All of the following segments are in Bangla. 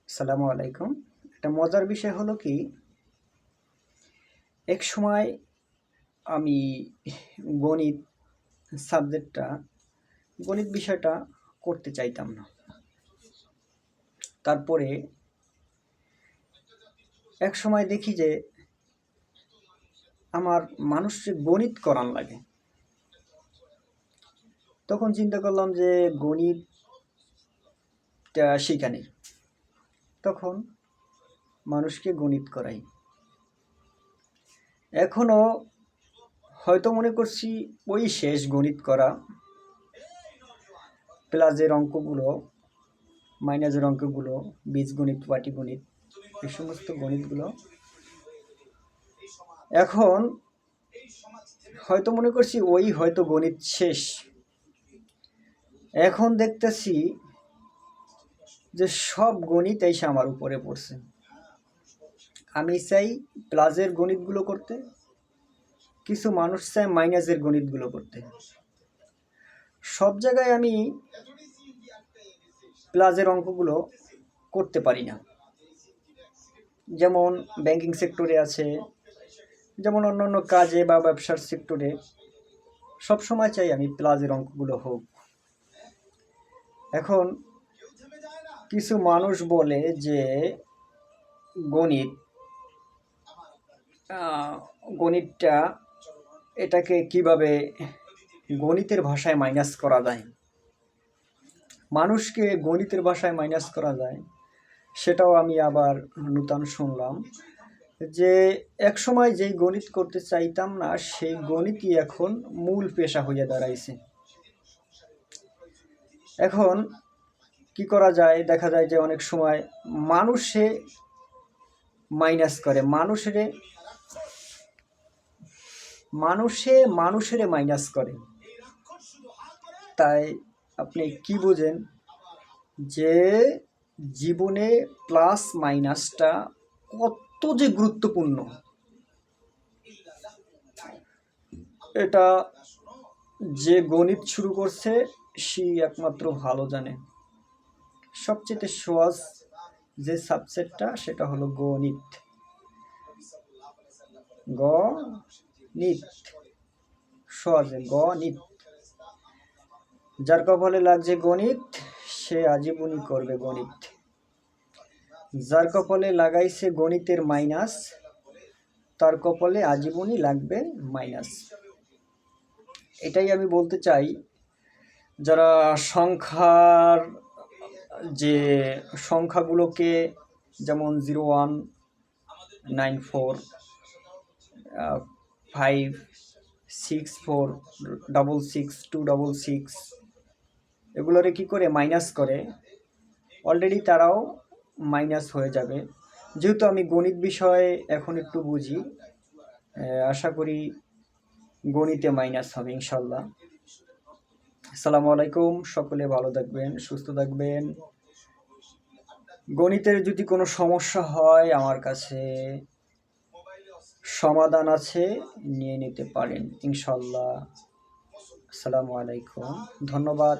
আসসালামু আলাইকুম। একটা মজার বিষয় হলো কি, এক সময় আমি গণিত সাবজেক্টটা গণিত বিষয়টা করতে চাইতাম না। তারপরে এক সময় দেখি যে আমার মানুষকে গণিত করান লাগে। তখন চিন্তা করলাম যে গণিতটা শিখা নেই। তখন মানুষকে গণিত করাই। এখনো হয়তো মনে করছি ওই শেষ গণিত করা, প্লাসের অঙ্কগুলো, মাইনাসের অঙ্কগুলো, বীজগণিত, পাটিগণিত, এই সমস্ত গণিতগুলো এখন হয়তো মনে করছি ওই হয়তো গণিত শেষ। এখন দেখতেছি যে সব গণিত এসে আমার উপরে পড়ছে। আমি চাই প্লাসের গণিতগুলো করতে, কিছু মানুষ চায় মাইনাসের গণিতগুলো করতে। সব জায়গায় আমি প্লাসের অঙ্কগুলো করতে পারি না। যেমন ব্যাংকিং সেক্টরে আছে, যেমন অন্যান্য কাজে বা ব্যবসার সেক্টরে সবসময় চাই আমি প্লাসের অঙ্কগুলো হোক। এখন কিছু মানুষ বলে যে গণিত গণিতটা এটাকে কিভাবে গণিতের ভাষায় মাইনাস করা যায়, মানুষকে গণিতের ভাষায় মাইনাস করা যায়, সেটাও আমি আবার নূতন শুনলাম। যে এক সময় যেই গণিত করতে চাইতাম না সেই গণিতই এখন মূল পেশা হইয়া দাঁড়াইছে। এখন কি করা যায়, দেখা যায় যে অনেক সময় মানুষে মাইনাস করে, মানুষেরে মাইনাস করে। তাই আপনি কি বোঝেন যে জীবনে প্লাস মাইনাসটা কত যে গুরুত্বপূর্ণ, এটা যে গণিত শুরু করছে সেই একমাত্র ভালো জানে। সবচেয়ে সহজ যে সাবজেক্টটা সেটা হলো গণিত। গণিত সহজে গণিত, যার কপালে লাগছে গণিত সে আজীবনই করবে গণিত। যার কপালে লাগাইছে গণিতের মাইনাস তার কপালে আজীবনই লাগবে মাইনাস। এটাই আমি বলতে চাই। যারা সংখ্যার যে সংখ্যাগুলোকে যেমন 01, 94, 5, 6, 4, 6, 2, 6 এগুলোরে কি করে মাইনাস করে, অলরেডি তারাও মাইনাস হয়ে যাবে। যেহেতু আমি গণিত বিষয়ে এখন একটু বুঝি, আশা করি গণিতে মাইনাস হবে ইনশাল্লাহ। আসসালামু আলাইকুম। সকলে ভালো থাকবেন, সুস্থ থাকবেন। গণিতের যদি কোনো সমস্যা হয় আমার কাছে সমাধান আছে, নিয়ে নিতে পারেন ইনশাল্লাহ। আসসালামু আলাইকুম। ধন্যবাদ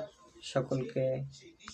সকলকে।